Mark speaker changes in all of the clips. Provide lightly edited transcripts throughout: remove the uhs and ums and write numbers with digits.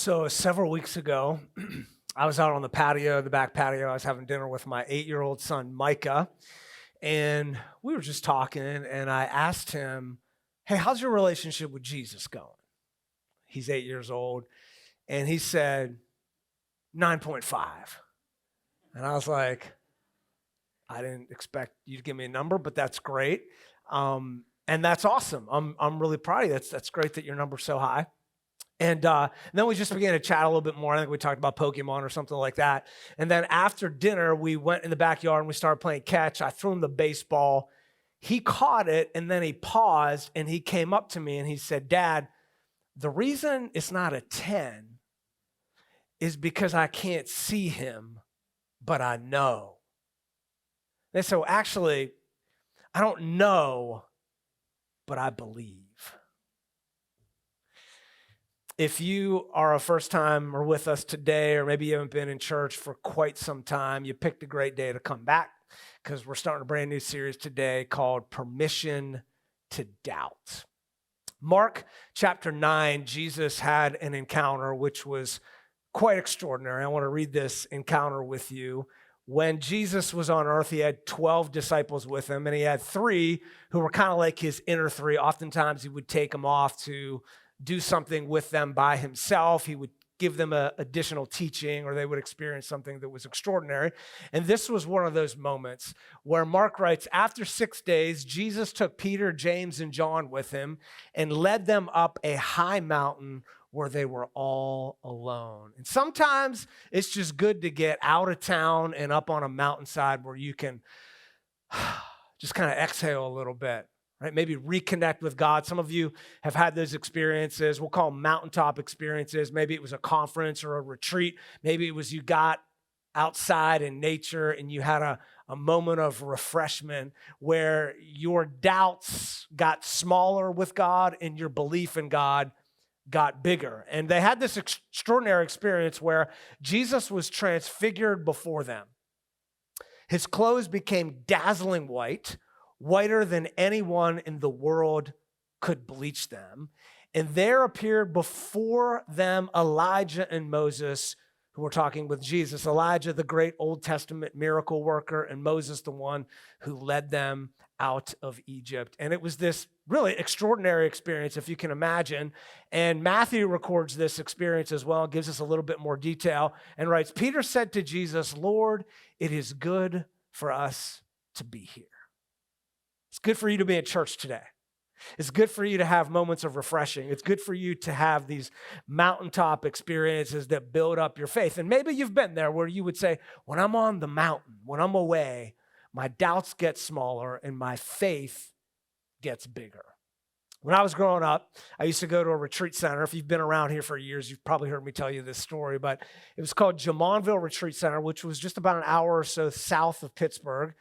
Speaker 1: So several weeks ago, I was out on the patio, the back patio. I was having dinner with my 8-year-old son, Micah, and we were just talking, and I asked him, hey, how's your relationship with Jesus going? He's 8 years old, and he said, 9.5. And I was like, I didn't expect you to give me a number, but that's great. And that's awesome. I'm really proud of you. That's great that your number's so high. And then we just began to chat a little bit more. I think we talked about Pokemon or something like that. And then after dinner, we went in the backyard and we started playing catch. I threw him the baseball. He caught it, and then he paused, and he came up to me and he said, Dad, the reason it's not a 10 is because I can't see him, but I know. And so actually, I don't know, but I believe. If you are a first timer with us today, or maybe you haven't been in church for quite some time, you picked a great day to come back because we're starting a brand new series today called Permission to Doubt. Mark chapter 9, Jesus had an encounter which was quite extraordinary. I want to read this encounter with you. When Jesus was on earth, he had 12 disciples with him, and he had 3 who were kind of like his inner 3. Oftentimes, he would take them off to do something with them by himself. He would give them additional teaching, or they would experience something that was extraordinary. And this was one of those moments where Mark writes, after 6 days, Jesus took Peter, James, and John with him and led them up a high mountain where they were all alone. And sometimes it's just good to get out of town and up on a mountainside where you can just kind of exhale a little bit. Right? Maybe reconnect with God. Some of you have had those experiences. We'll call them mountaintop experiences. Maybe it was a conference or a retreat. Maybe it was you got outside in nature and you had a moment of refreshment where your doubts got smaller with God and your belief in God got bigger. And they had this extraordinary experience where Jesus was transfigured before them. His clothes became dazzling white, whiter than anyone in the world could bleach them. And there appeared before them Elijah and Moses, who were talking with Jesus. Elijah, the great Old Testament miracle worker, and Moses, the one who led them out of Egypt. And it was this really extraordinary experience, if you can imagine. And Matthew records this experience as well, gives us a little bit more detail, and writes, Peter said to Jesus, Lord, it is good for us to be here. It's good for you to be in church today. It's good for you to have moments of refreshing. It's good for you to have these mountaintop experiences that build up your faith. And maybe you've been there where you would say, when I'm on the mountain, when I'm away, my doubts get smaller and my faith gets bigger. When I was growing up, I used to go to a retreat center. If you've been around here for years, you've probably heard me tell you this story, but it was called Jamonville Retreat Center, which was just about an hour or so south of Pittsburgh.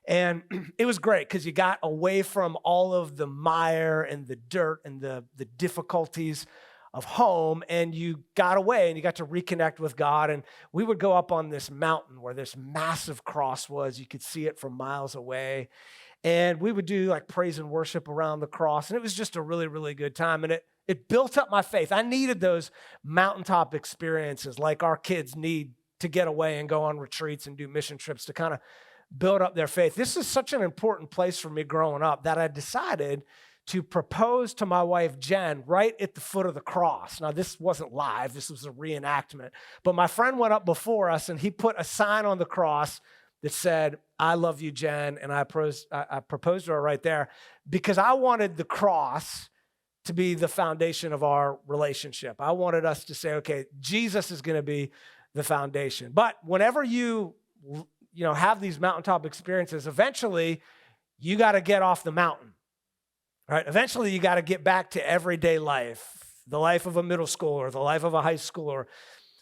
Speaker 1: And it was great because you got away from all of the mire and the dirt and the difficulties of home, and you got away and you got to reconnect with God. And we would go up on this mountain where this massive cross was. You could see it from miles away. And we would do like praise and worship around the cross. And it was just a really, really good time. And it built up my faith. I needed those mountaintop experiences like our kids need to get away and go on retreats and do mission trips to kind of build up their faith. This is such an important place for me growing up that I decided to propose to my wife, Jen, right at the foot of the cross. Now, this wasn't live. This was a reenactment. But my friend went up before us, and he put a sign on the cross that said, I love you, Jen, and I proposed to her right there because I wanted the cross to be the foundation of our relationship. I wanted us to say, okay, Jesus is going to be the foundation. But whenever you have these mountaintop experiences, eventually you got to get off the mountain, right? Eventually you got to get back to everyday life, the life of a middle schooler, the life of a high schooler,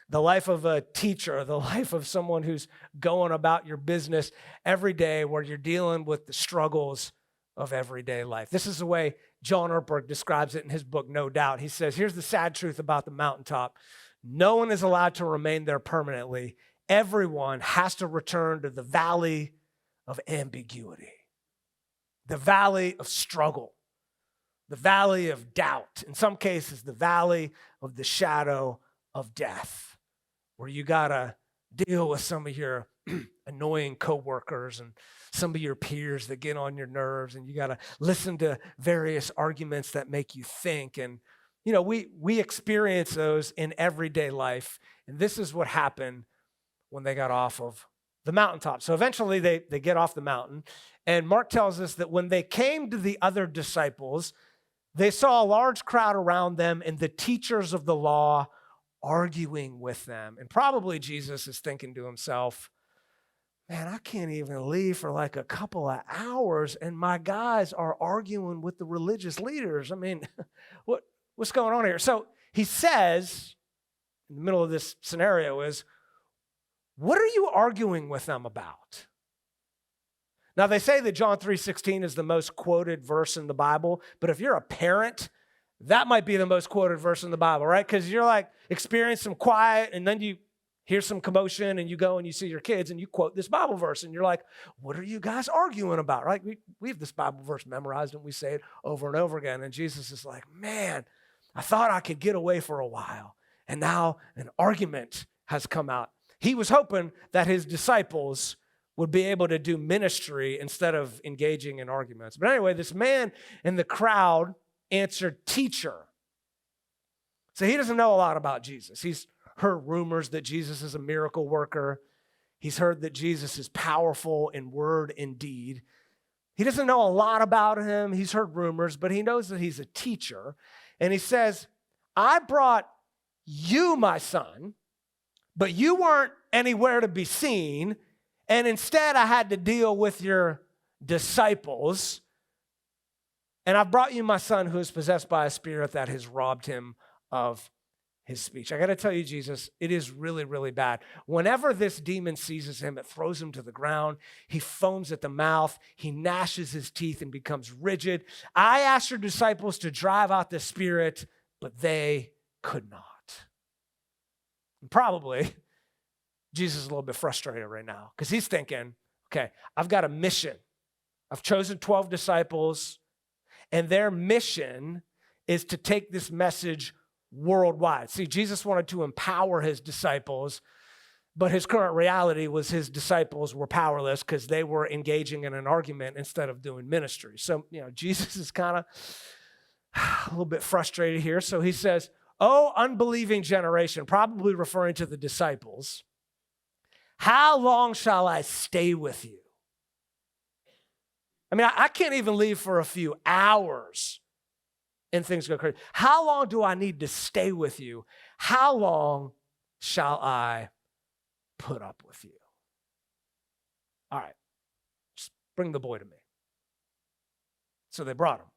Speaker 1: the life of a teacher, the life of someone who's going about your business every day where you're dealing with the struggles of everyday life. This is the way John Ortberg describes it in his book, No Doubt. He says, here's the sad truth about the mountaintop. No one is allowed to remain there permanently. Everyone has to return to the valley of ambiguity, the valley of struggle, the valley of doubt, in some cases, the valley of the shadow of death, where you got to deal with some of your annoying coworkers and some of your peers that get on your nerves, and you got to listen to various arguments that make you think. And, we experience those in everyday life. And this is what happened when they got off of the mountaintop. So eventually they get off the mountain. And Mark tells us that when they came to the other disciples, they saw a large crowd around them and the teachers of the law arguing with them. And probably Jesus is thinking to himself, man, I can't even leave for like a couple of hours, and my guys are arguing with the religious leaders. I mean, what's going on here? So he says, in the middle of this scenario is, what are you arguing with them about? Now, they say that John 3:16 is the most quoted verse in the Bible, but if you're a parent, that might be the most quoted verse in the Bible, right? Because you're like experiencing some quiet, and then you hear some commotion, and you go and you see your kids, and you quote this Bible verse, and you're like, what are you guys arguing about, right? We have this Bible verse memorized, and we say it over and over again, and Jesus is like, man, I thought I could get away for a while, and now an argument has come out. He was hoping that his disciples would be able to do ministry instead of engaging in arguments. But anyway, this man in the crowd answered, teacher. So he doesn't know a lot about Jesus. He's heard rumors that Jesus is a miracle worker. He's heard that Jesus is powerful in word and deed. He doesn't know a lot about him. He's heard rumors, but he knows that he's a teacher. And he says, I brought you, my son, but you weren't anywhere to be seen. And instead, I had to deal with your disciples. And I've brought you my son who is possessed by a spirit that has robbed him of his speech. I got to tell you, Jesus, it is really, really bad. Whenever this demon seizes him, it throws him to the ground. He foams at the mouth. He gnashes his teeth and becomes rigid. I asked your disciples to drive out the spirit, but they could not. And probably Jesus is a little bit frustrated right now because he's thinking, okay, I've got a mission. I've chosen 12 disciples, and their mission is to take this message worldwide. See, Jesus wanted to empower his disciples, but his current reality was his disciples were powerless because they were engaging in an argument instead of doing ministry. So, Jesus is kind of a little bit frustrated here. So he says, oh, unbelieving generation, probably referring to the disciples, how long shall I stay with you? I mean, I can't even leave for a few hours and things go crazy. How long do I need to stay with you? How long shall I put up with you? All right, just bring the boy to me. So they brought him.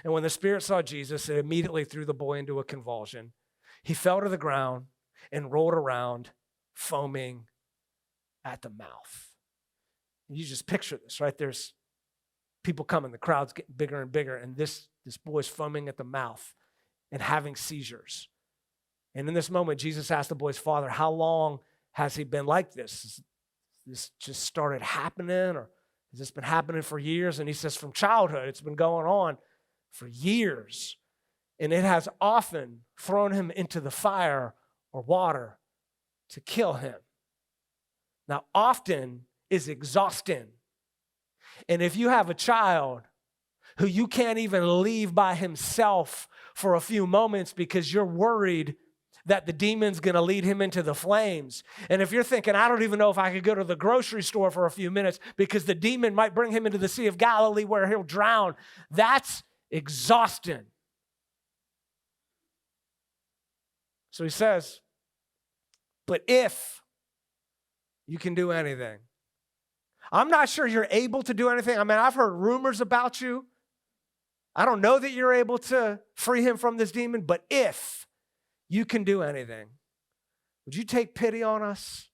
Speaker 1: And when the spirit saw Jesus, it immediately threw the boy into a convulsion. He fell to the ground and rolled around, foaming at the mouth. You just picture this, right? There's people coming, the crowd's getting bigger and bigger, and this boy's foaming at the mouth and having seizures. And in this moment, Jesus asked the boy's father, how long has he been like this? Has this just started happening, or has this been happening for years? And he says, from childhood, it's been going on for years. And it has often thrown him into the fire or water to kill him. Now, often is exhausting. And if you have a child who you can't even leave by himself for a few moments because you're worried that the demon's going to lead him into the flames, and if you're thinking, I don't even know if I could go to the grocery store for a few minutes because the demon might bring him into the Sea of Galilee where he'll drown, that's exhausting. So he says, but if you can do anything, I'm not sure you're able to do anything. I mean, I've heard rumors about you. I don't know that you're able to free him from this demon, but if you can do anything, would you take pity on us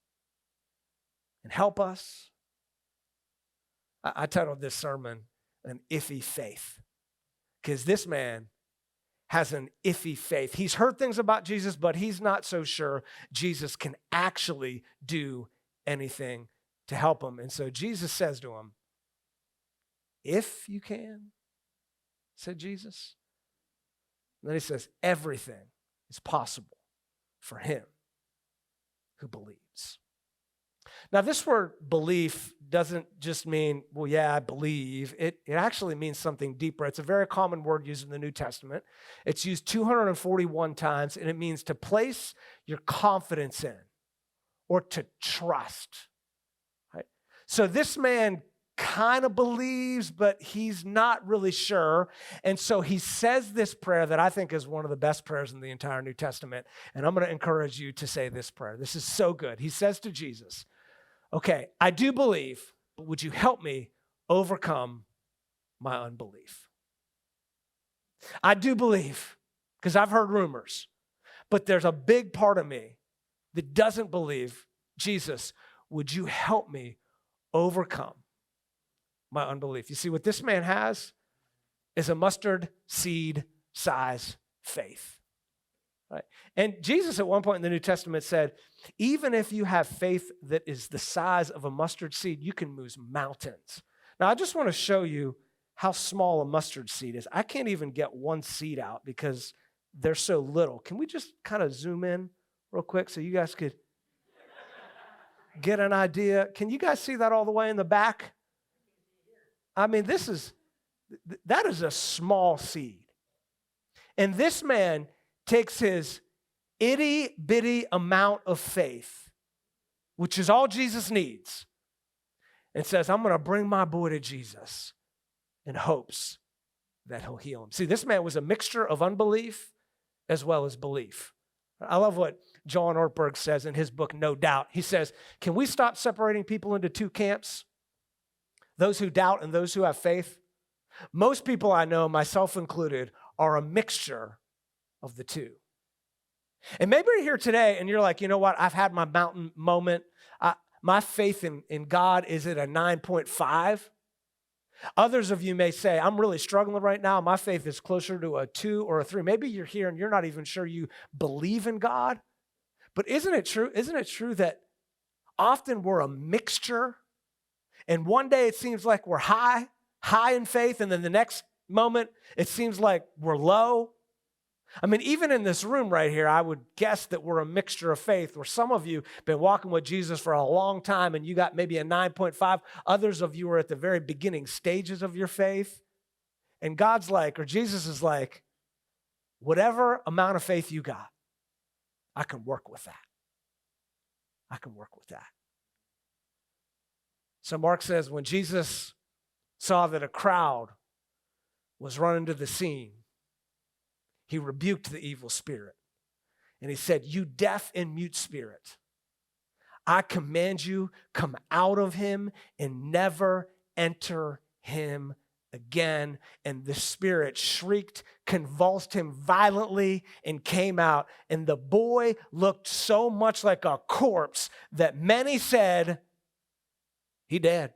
Speaker 1: and help us? I titled this sermon, An Iffy Faith, because this man has an iffy faith. He's heard things about Jesus, but he's not so sure Jesus can actually do anything to help him. And so Jesus says to him, if you can, said Jesus. And then he says, everything is possible for him who believes. Now, this word belief doesn't just mean, well, yeah, I believe. It actually means something deeper. It's a very common word used in the New Testament. It's used 241 times, and it means to place your confidence in or to trust. Right? So this man kind of believes, but he's not really sure. And so he says this prayer that I think is one of the best prayers in the entire New Testament. And I'm going to encourage you to say this prayer. This is so good. He says to Jesus, okay, I do believe, but would you help me overcome my unbelief? I do believe, because I've heard rumors, but there's a big part of me that doesn't believe. Jesus, would you help me overcome my unbelief? You see, what this man has is a mustard seed size faith. Right? And Jesus at one point in the New Testament said, even if you have faith that is the size of a mustard seed, you can move mountains. Now, I just want to show you how small a mustard seed is. I can't even get one seed out because they're so little. Can we just kind of zoom in real quick so you guys could get an idea? Can you guys see that all the way in the back? I mean, that is a small seed. And this man takes his itty bitty amount of faith, which is all Jesus needs, and says, I'm going to bring my boy to Jesus in hopes that he'll heal him. See, this man was a mixture of unbelief as well as belief. I love what John Ortberg says in his book, No Doubt. He says, can we stop separating people into two camps? Those who doubt and those who have faith? Most people I know, myself included, are a mixture of the two. And maybe you're here today and you're like, you know what? I've had my mountain moment. My faith in God is at a 9.5. Others of you may say, I'm really struggling right now. My faith is closer to a 2 or a 3. Maybe you're here and you're not even sure you believe in God. But isn't it true? Isn't it true that often we're a mixture? And one day it seems like we're high in faith, and then the next moment it seems like we're low. I mean, even in this room right here, I would guess that we're a mixture of faith, where some of you have been walking with Jesus for a long time and you got maybe a 9.5. Others of you are at the very beginning stages of your faith. And God's like, or Jesus is like, whatever amount of faith you got, I can work with that. I can work with that. So Mark says, when Jesus saw that a crowd was running to the scene, he rebuked the evil spirit. And he said, you deaf and mute spirit, I command you, come out of him and never enter him again. And the spirit shrieked, convulsed him violently, and came out. And the boy looked so much like a corpse that many said, he dead.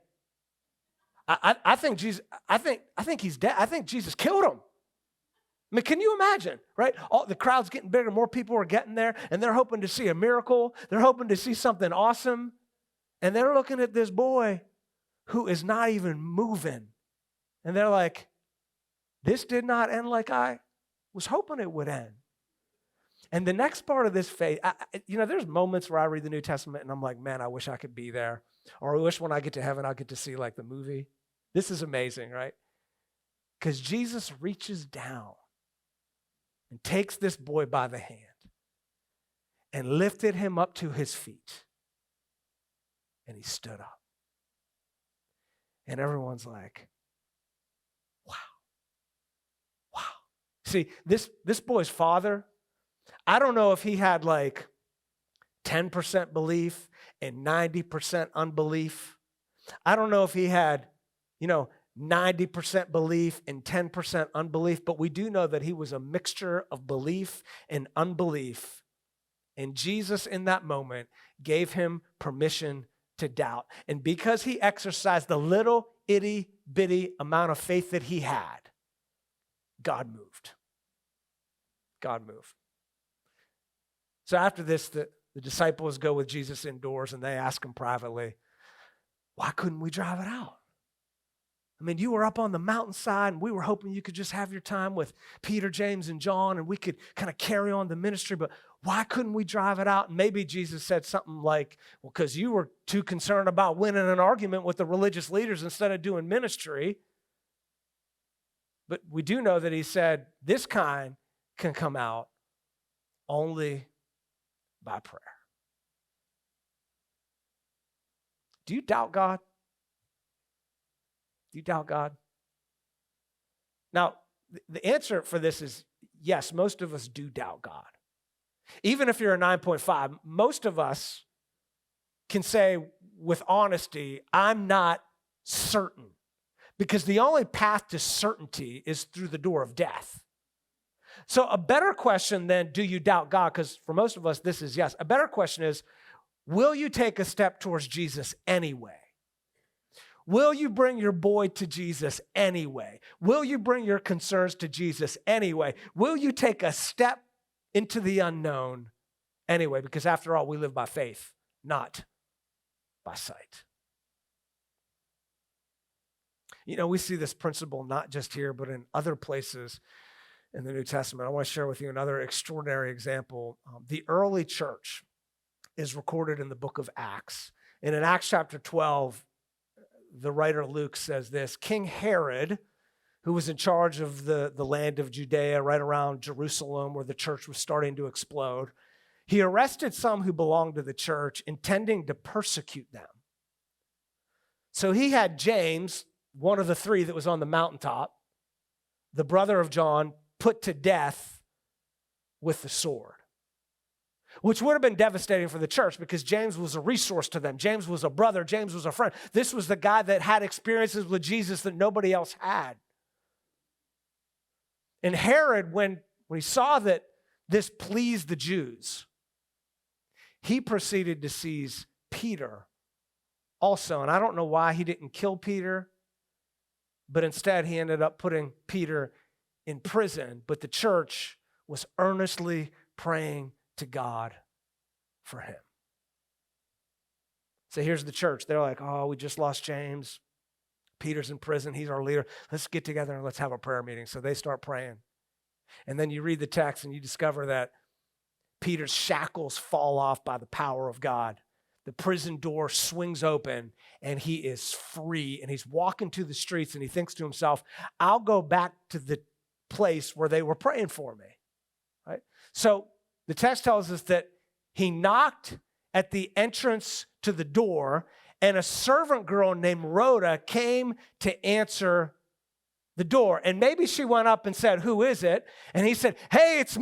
Speaker 1: I think Jesus, I think he's dead. I think Jesus killed him. I mean, can you imagine, right? All the crowd's getting bigger, more people are getting there, and they're hoping to see a miracle. They're hoping to see something awesome. And they're looking at this boy who is not even moving. And they're like, this did not end like I was hoping it would end. And the next part of this faith, there's moments where I read the New Testament and I'm like, man, I wish I could be there. Or I wish when I get to heaven, I'll get to see like the movie. This is amazing, right? Because Jesus reaches down and takes this boy by the hand and lifted him up to his feet. And he stood up. And everyone's like, wow. Wow. See, this boy's father, I don't know if he had like 10% belief and 90% unbelief. I don't know if he had, 90% belief and 10% unbelief, but we do know that he was a mixture of belief and unbelief. And Jesus in that moment gave him permission to doubt. And because he exercised the little itty bitty amount of faith that he had, God moved. God moved. So after this, the disciples go with Jesus indoors and they ask him privately, why couldn't we drive it out? I mean, you were up on the mountainside and we were hoping you could just have your time with Peter, James, and John and we could kind of carry on the ministry, but Why couldn't we drive it out? And maybe Jesus said something like, well, because you were too concerned about winning an argument with the religious leaders instead of doing ministry. But we do know that he said this kind can come out only by prayer. Do you doubt God? Do you doubt God? Now, the answer for this is yes, most of us do doubt God. Even if you're a 9.5, most of us can say with honesty, I'm not certain. Because the only path to certainty is through the door of death. So a better question than do you doubt God, because for most of us this is yes. A better question is, will you take a step towards Jesus anyway? Will you bring your boy to Jesus anyway? Will you bring your concerns to Jesus anyway? Will you take a step into the unknown anyway? Because after all, we live by faith, not by sight. You know, we see this principle not just here, but in other places in the New Testament. I want to share with you another extraordinary example. The early church is recorded in the book of Acts. And in Acts chapter 12, the writer Luke says this: King Herod, who was in charge of the land of Judea right around Jerusalem where the church was starting to explode, he arrested some who belonged to the church, intending to persecute them. So he had James, one of the three that was on the mountaintop, the brother of John, put to death with the sword, which would have been devastating for the church because James was a resource to them. James was a brother. James was a friend. This was the guy that had experiences with Jesus that nobody else had. And Herod, when he saw that this pleased the Jews, he proceeded to seize Peter also. And I don't know why he didn't kill Peter, but instead he ended up putting Peter in prison. But the church was earnestly praying to God for him. So here's the church. They're like, oh, we just lost James. Peter's in prison. He's our leader. Let's get together and let's have a prayer meeting. So they start praying. And then you read the text and you discover that Peter's shackles fall off by the power of God. The prison door swings open and he is free. And he's walking to the streets and he thinks to himself, I'll go back to the place where they were praying for me. Right? So the text tells us that he knocked at the entrance to the door, and a servant girl named Rhoda came to answer the door. And maybe she went up and said, who is it? And he said, hey, it's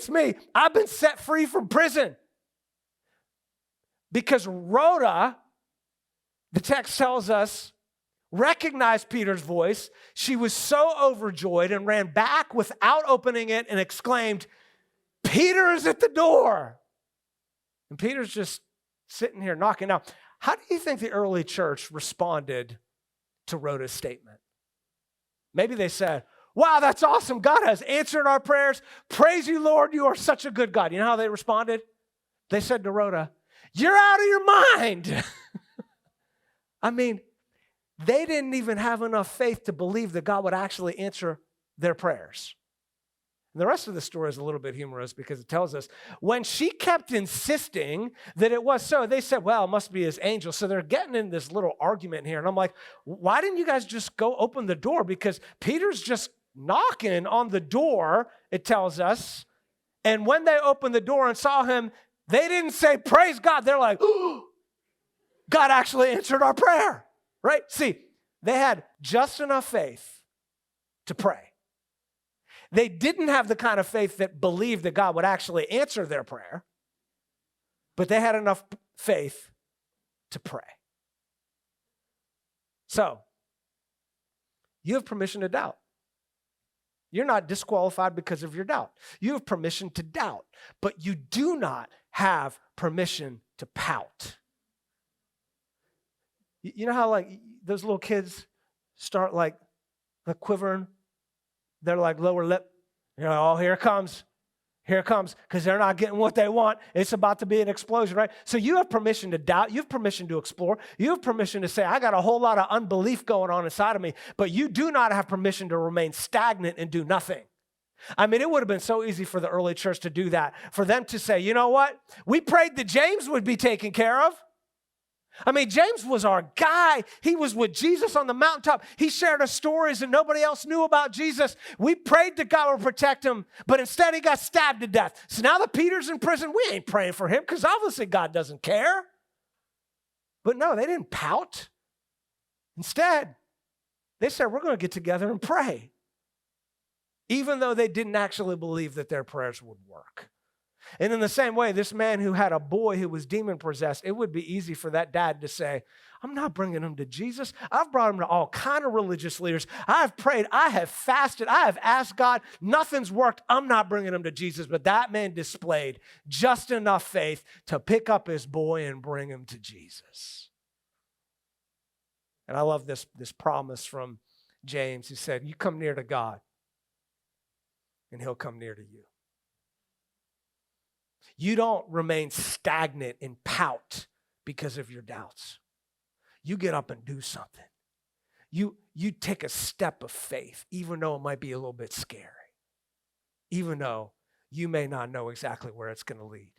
Speaker 1: me. I've been set free from prison. Because Rhoda, the text tells us, recognized Peter's voice. She was so overjoyed and ran back without opening it and exclaimed, Peter is at the door. And Peter's just sitting here knocking. Now, how do you think the early church responded to Rhoda's statement? Maybe they said, wow, that's awesome. God has answered our prayers. Praise you, Lord. You are such a good God. You know how they responded? They said to Rhoda, you're out of your mind. I mean, they didn't even have enough faith to believe that God would actually answer their prayers. And the rest of the story is a little bit humorous because it tells us when she kept insisting that it was so, they said, well, it must be his angel. So they're getting in this little argument here. And I'm like, why didn't you guys just go open the door? Because Peter's just knocking on the door, it tells us. And when they opened the door and saw him, they didn't say, praise God. They're like, oh, God actually answered our prayer, right? See, they had just enough faith to pray. They didn't have the kind of faith that believed that God would actually answer their prayer, but they had enough faith to pray. So, you have permission to doubt. You're not disqualified because of your doubt. You have permission to doubt, but you do not have permission to pout. You know how like those little kids start like quivering? They're like lower lip, oh, here it comes, because they're not getting what they want. It's about to be an explosion, right? So you have permission to doubt. You have permission to explore. You have permission to say, I got a whole lot of unbelief going on inside of me, but you do not have permission to remain stagnant and do nothing. I mean, it would have been so easy for the early church to do that, for them to say, you know what? We prayed that James would be taken care of. I mean, James was our guy. He was with Jesus on the mountaintop. He shared us stories and nobody else knew about Jesus. We prayed that God would protect him, but instead he got stabbed to death. So now that Peter's in prison, we ain't praying for him because obviously God doesn't care. But no, they didn't pout. Instead, they said, we're going to get together and pray, even though they didn't actually believe that their prayers would work. And in the same way, this man who had a boy who was demon-possessed, it would be easy for that dad to say, I'm not bringing him to Jesus. I've brought him to all kind of religious leaders. I have prayed. I have fasted. I have asked God. Nothing's worked. I'm not bringing him to Jesus. But that man displayed just enough faith to pick up his boy and bring him to Jesus. And I love this promise from James. He said, you come near to God, and he'll come near to you. You don't remain stagnant and pout because of your doubts. You get up and do something. You take a step of faith, even though it might be a little bit scary, even though you may not know exactly where it's going to lead.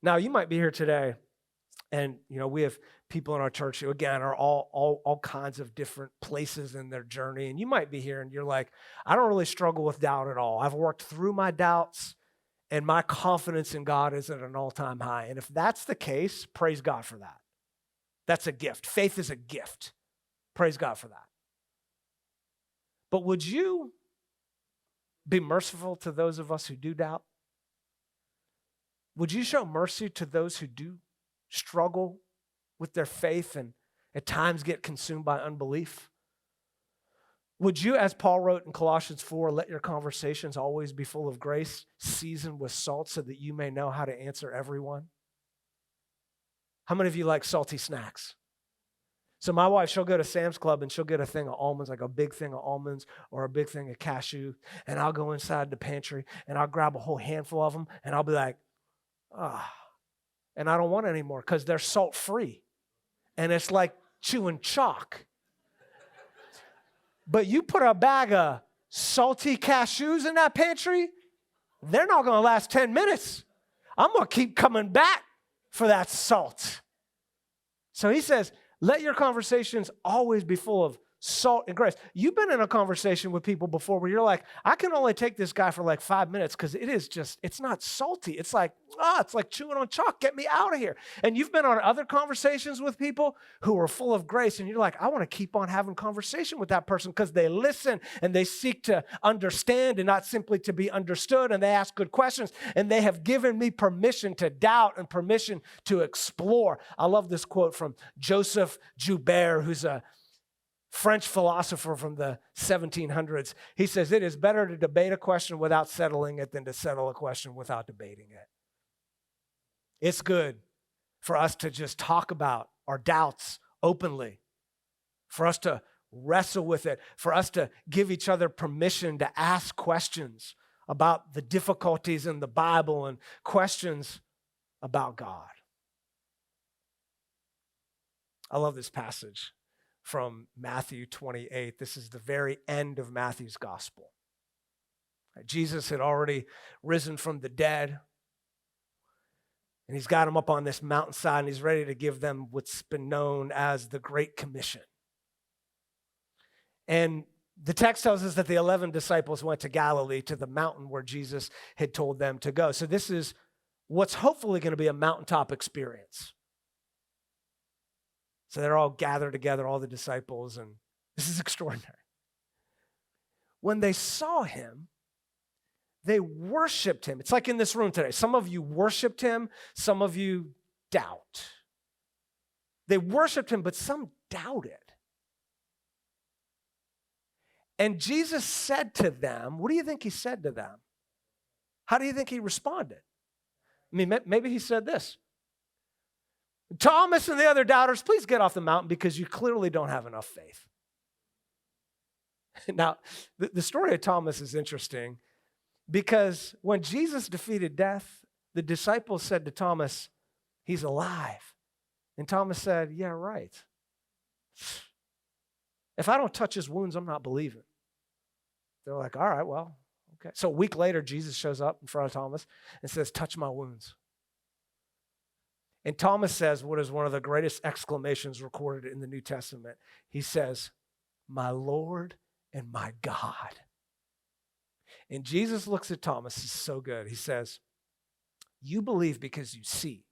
Speaker 1: Now, you might be here today, and we have people in our church who, again, are all kinds of different places in their journey. And you might be here and you're like, I don't really struggle with doubt at all. I've worked through my doubts, and my confidence in God is at an all-time high. And if that's the case, praise God for that. That's a gift. Faith is a gift. Praise God for that. But would you be merciful to those of us who do doubt? Would you show mercy to those who do struggle with their faith and at times get consumed by unbelief? Would you, as Paul wrote in Colossians 4, let your conversations always be full of grace, seasoned with salt, so that you may know how to answer everyone? How many of you like salty snacks? So my wife, she'll go to Sam's Club and she'll get a thing of almonds, like a big thing of almonds or a big thing of cashew, and I'll go inside the pantry and I'll grab a whole handful of them and I'll be like, and I don't want any more because they're salt-free. And it's like chewing chalk. But you put a bag of salty cashews in that pantry, they're not going to last 10 minutes. I'm going to keep coming back for that salt. So he says, let your conversations always be full of salt and grace. You've been in a conversation with people before where you're like, I can only take this guy for like 5 minutes because it's not salty. It's like chewing on chalk. Get me out of here. And you've been on other conversations with people who are full of grace, and you're like, I want to keep on having conversation with that person because they listen and they seek to understand and not simply to be understood, and they ask good questions, and they have given me permission to doubt and permission to explore. I love this quote from Joseph Joubert, who's a French philosopher from the 1700s. He says, it is better to debate a question without settling it than to settle a question without debating it. It's good for us to just talk about our doubts openly, for us to wrestle with it, for us to give each other permission to ask questions about the difficulties in the Bible and questions about God. I love this passage from Matthew 28. This is the very end of Matthew's gospel. Jesus had already risen from the dead, and he's got them up on this mountainside, and he's ready to give them what's been known as the Great Commission. And the text tells us that the 11 disciples went to Galilee, to the mountain where Jesus had told them to go. So this is what's hopefully going to be a mountaintop experience. So they're all gathered together, all the disciples, and this is extraordinary. When they saw him, they worshiped him. It's like in this room today. Some of you worshiped him, some of you doubt. They worshiped him, but some doubted. And Jesus said to them, what do you think he said to them? How do you think he responded? I mean, maybe he said this: Thomas and the other doubters, please get off the mountain because you clearly don't have enough faith. Now, the story of Thomas is interesting because when Jesus defeated death, the disciples said to Thomas, he's alive. And Thomas said, yeah, right. If I don't touch his wounds, I'm not believing. They're like, all right, well, okay. So a week later, Jesus shows up in front of Thomas and says, touch my wounds. And Thomas says what is one of the greatest exclamations recorded in the New Testament. He says, my Lord and my God. And Jesus looks at Thomas. He's so good. He says, you believe because you see.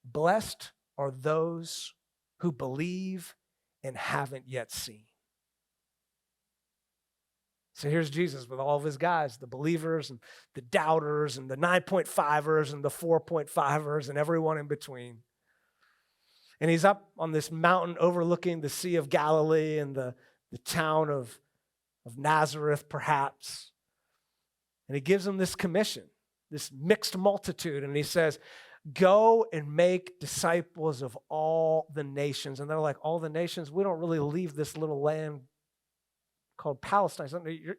Speaker 1: Blessed are those who believe and haven't yet seen. So here's Jesus with all of his guys, the believers and the doubters and the 9.5ers and the 4.5ers and everyone in between. And he's up on this mountain overlooking the Sea of Galilee and the town of Nazareth, perhaps. And he gives them this commission, this mixed multitude. And he says, go and make disciples of all the nations. And they're like, all the nations? We don't really leave this little land called Palestine.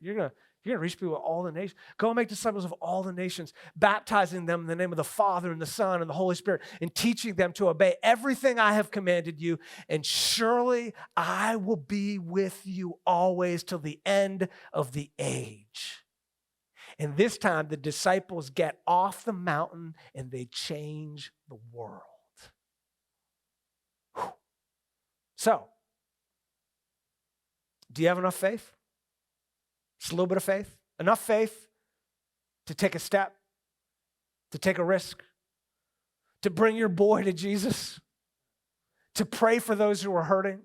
Speaker 1: You're going to reach people of all the nations. Go and make disciples of all the nations, baptizing them in the name of the Father and the Son and the Holy Spirit, and teaching them to obey everything I have commanded you. And surely I will be with you always till the end of the age. And this time the disciples get off the mountain and they change the world. Whew. So, do you have enough faith? Just a little bit of faith? Enough faith to take a step, to take a risk, to bring your boy to Jesus, to pray for those who are hurting?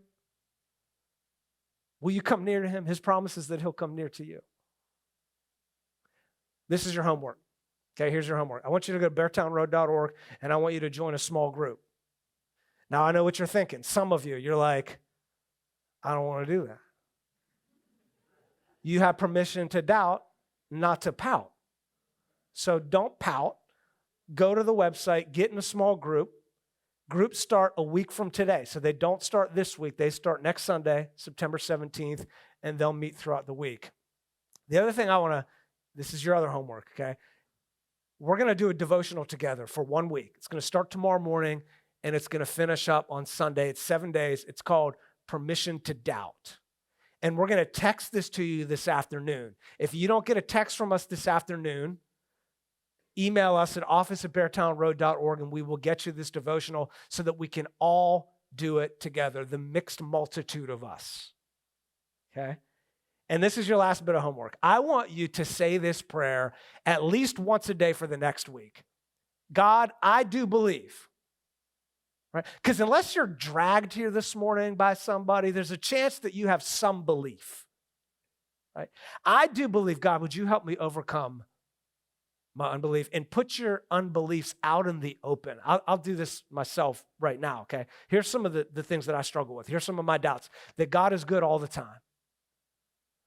Speaker 1: Will you come near to him? His promise is that he'll come near to you. This is your homework. Okay, here's your homework. I want you to go to beartownroad.org, and I want you to join a small group. Now, I know what you're thinking. Some of you, you're like, I don't want to do that. You have permission to doubt, not to pout. So don't pout. Go to the website, get in a small group. Groups start a week from today. So they don't start this week. They start next Sunday, September 17th, and they'll meet throughout the week. The other thing this is your other homework, okay? We're going to do a devotional together for 1 week. It's going to start tomorrow morning, and it's going to finish up on Sunday. It's 7 days. It's called Permission to Doubt. And we're going to text this to you this afternoon. If you don't get a text from us this afternoon, email us at office@beartownroad.org, and we will get you this devotional so that we can all do it together, the mixed multitude of us, okay? And this is your last bit of homework. I want you to say this prayer at least once a day for the next week. God, I do believe. Right? Because unless you're dragged here this morning by somebody, there's a chance that you have some belief. Right? I do believe, God, would you help me overcome my unbelief and put your unbeliefs out in the open. I'll do this myself right now, okay? Here's some of the things that I struggle with. Here's some of my doubts. That God is good all the time.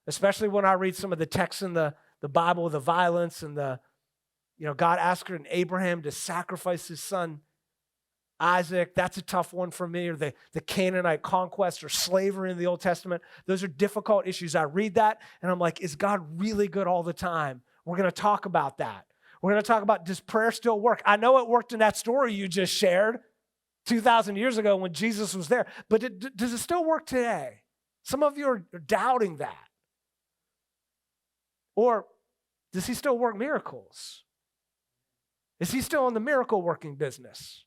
Speaker 1: Especially when I read some of the texts in the Bible, the violence and God asking Abraham to sacrifice his son Isaac. That's a tough one for me. Or the Canaanite conquest or slavery in the Old Testament. Those are difficult issues. I read that and I'm like, is God really good all the time? We're going to talk about that. We're going to talk about, does prayer still work? I know it worked in that story you just shared 2,000 years ago when Jesus was there, but does it still work today? Some of you are doubting that. Or does he still work miracles? Is he still in the miracle working business?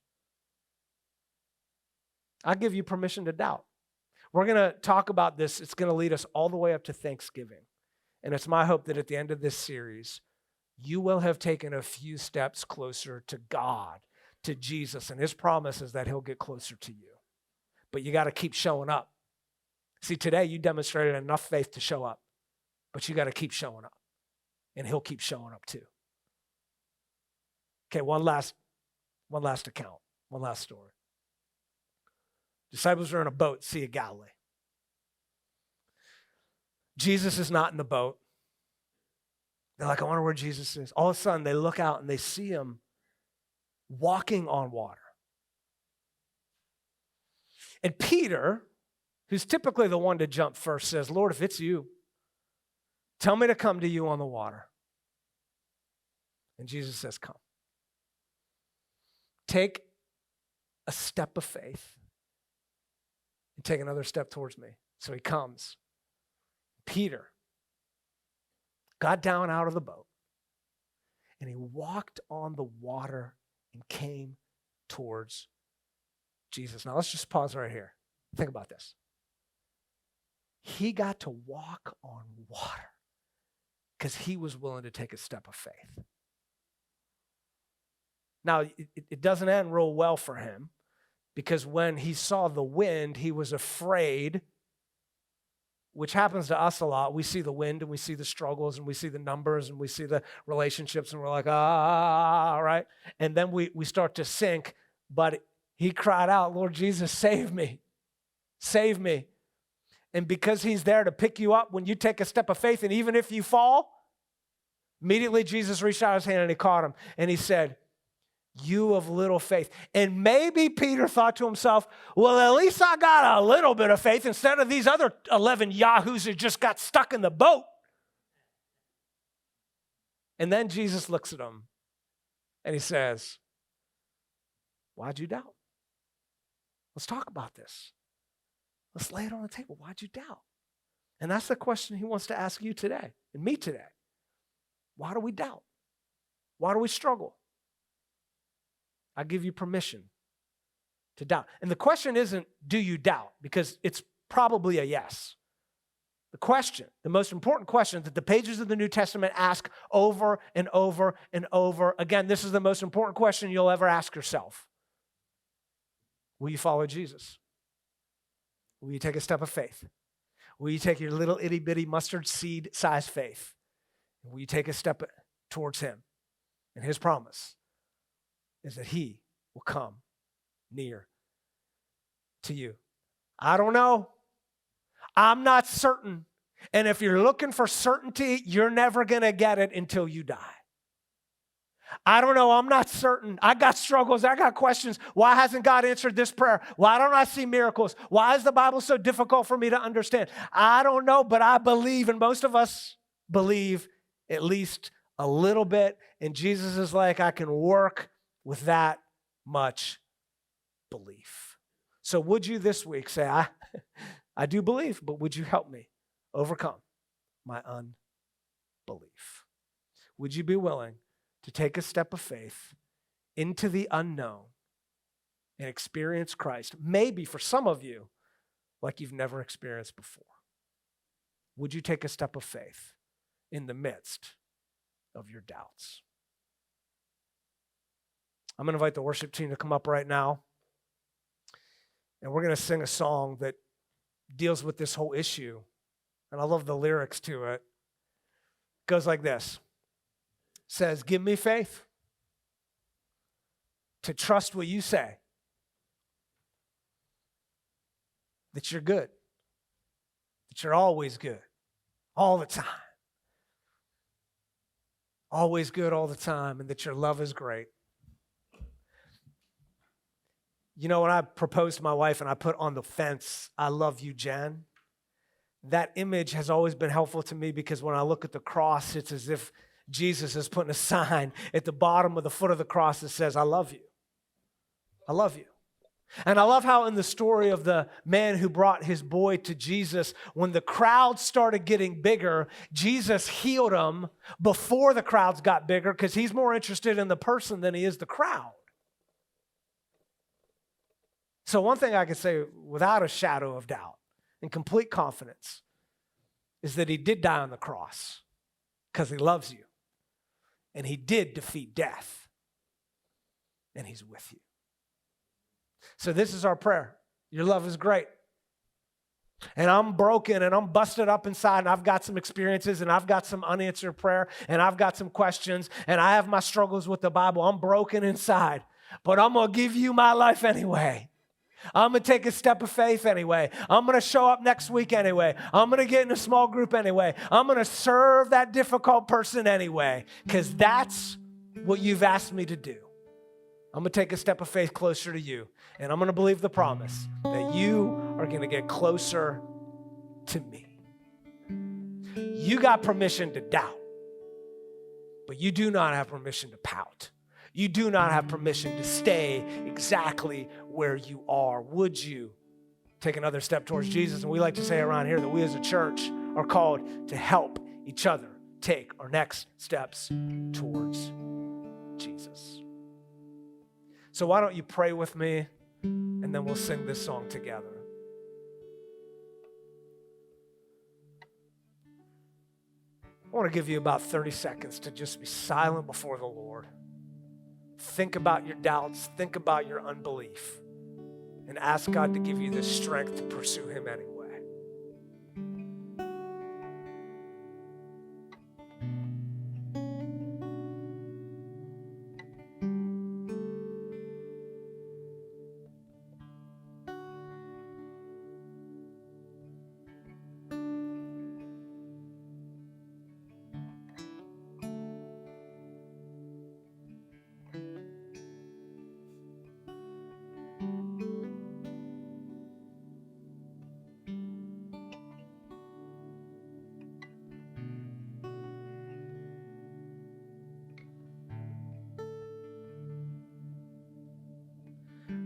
Speaker 1: I give you permission to doubt. We're going to talk about this. It's going to lead us all the way up to Thanksgiving. And it's my hope that at the end of this series, you will have taken a few steps closer to God, to Jesus. And his promise is that he'll get closer to you. But you got to keep showing up. See, today you demonstrated enough faith to show up, but you got to keep showing up. And he'll keep showing up too. Okay, one last account, one last story. Disciples are in a boat, Sea of Galilee. Jesus is not in the boat. They're like, I wonder where Jesus is. All of a sudden, they look out and they see him walking on water. And Peter, who's typically the one to jump first, says, Lord, if it's you, tell me to come to you on the water. And Jesus says, come. Take a step of faith and take another step towards me. So he comes, Peter got down out of the boat and he walked on the water and came towards Jesus. Now let's just pause right here. Think about this. He got to walk on water because he was willing to take a step of faith. Now, it doesn't end real well for him because when he saw the wind, he was afraid, which happens to us a lot. We see the wind and we see the struggles and we see the numbers and we see the relationships and we're like, right? And then we start to sink, but he cried out, Lord Jesus, save me, save me. And because he's there to pick you up when you take a step of faith, and even if you fall, immediately Jesus reached out his hand and he caught him and he said, you of little faith. And maybe Peter thought to himself, well, at least I got a little bit of faith instead of these other 11 yahoos who just got stuck in the boat. And then Jesus looks at him and he says, why'd you doubt? Let's talk about this. Let's lay it on the table. Why'd you doubt? And that's the question he wants to ask you today and me today. Why do we doubt? Why do we struggle? I give you permission to doubt. And the question isn't, do you doubt? Because it's probably a yes. The question, the most important question that the pages of the New Testament ask over and over and over. Again, this is the most important question you'll ever ask yourself. Will you follow Jesus? Will you take a step of faith? Will you take your little itty bitty mustard seed size faith? And will you take a step towards him? And his promise is that he will come near to you. I don't know. I'm not certain. And if you're looking for certainty, you're never going to get it until you die. I don't know. I'm not certain. I got struggles. I got questions. Why hasn't God answered this prayer? Why don't I see miracles? Why is the Bible so difficult for me to understand? I don't know, but I believe, and most of us believe at least a little bit. And Jesus is like, I can work with that much belief. So would you this week say, I do believe, but would you help me overcome my unbelief? Would you be willing to take a step of faith into the unknown and experience Christ? Maybe for some of you, like you've never experienced before. Would you take a step of faith in the midst of your doubts? I'm going to invite the worship team to come up right now. And we're going to sing a song that deals with this whole issue. And I love the lyrics to it. It goes like this. It says, give me faith to trust what you say. That you're good. That you're always good. All the time. Always good all the time. And that your love is great. You know, when I proposed to my wife and I put on the fence, I love you, Jen, that image has always been helpful to me because when I look at the cross, it's as if Jesus is putting a sign at the bottom of the foot of the cross that says, I love you. I love you. And I love how in the story of the man who brought his boy to Jesus, when the crowd started getting bigger, Jesus healed him before the crowds got bigger because he's more interested in the person than he is the crowd. So one thing I can say without a shadow of doubt and complete confidence is that he did die on the cross because he loves you. And he did defeat death. And he's with you. So this is our prayer. Your love is great. And I'm broken and I'm busted up inside and I've got some experiences and I've got some unanswered prayer and I've got some questions and I have my struggles with the Bible. I'm broken inside, but I'm going to give you my life anyway. I'm going to take a step of faith anyway. I'm going to show up next week anyway. I'm going to get in a small group anyway. I'm going to serve that difficult person anyway, because that's what you've asked me to do. I'm going to take a step of faith closer to you, and I'm going to believe the promise that you are going to get closer to me. You got permission to doubt, but you do not have permission to pout. You do not have permission to stay exactly where you are. Would you take another step towards Jesus? And we like to say around here that we as a church are called to help each other take our next steps towards Jesus. So why don't you pray with me, and then we'll sing this song together. I want to give you about 30 seconds to just be silent before the Lord. Think about your doubts, think about your unbelief, and ask God to give you the strength to pursue him anyway.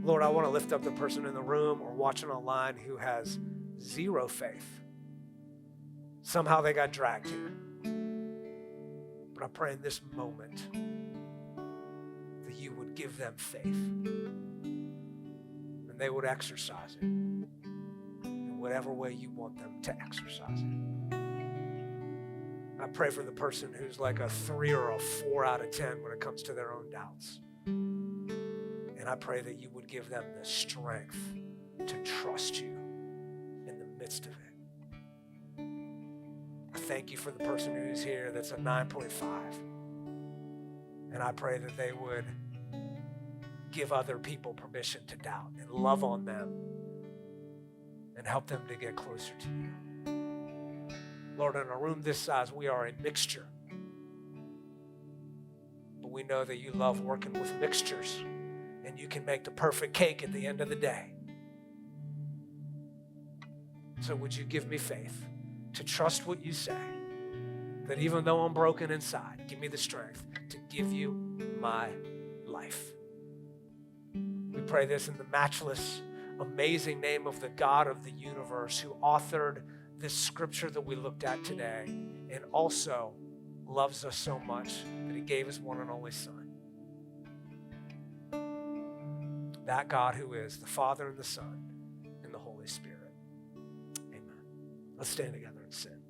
Speaker 1: Lord, I want to lift up the person in the room or watching online who has zero faith. Somehow they got dragged here. But I pray in this moment that you would give them faith and they would exercise it in whatever way you want them to exercise it. I pray for the person who's like a 3 or a 4 out of 10 when it comes to their own doubts. And I pray that you would give them the strength to trust you in the midst of it. I thank you for the person who's here that's a 9.5. And I pray that they would give other people permission to doubt and love on them and help them to get closer to you. Lord, in a room this size, we are a mixture. But we know that you love working with mixtures. And you can make the perfect cake at the end of the day. So would you give me faith to trust what you say, that even though I'm broken inside, give me the strength to give you my life. We pray this in the matchless, amazing name of the God of the universe who authored this scripture that we looked at today and also loves us so much that he gave his one and only Son. That God who is the Father and the Son and the Holy Spirit. Amen. Let's stand together and sing.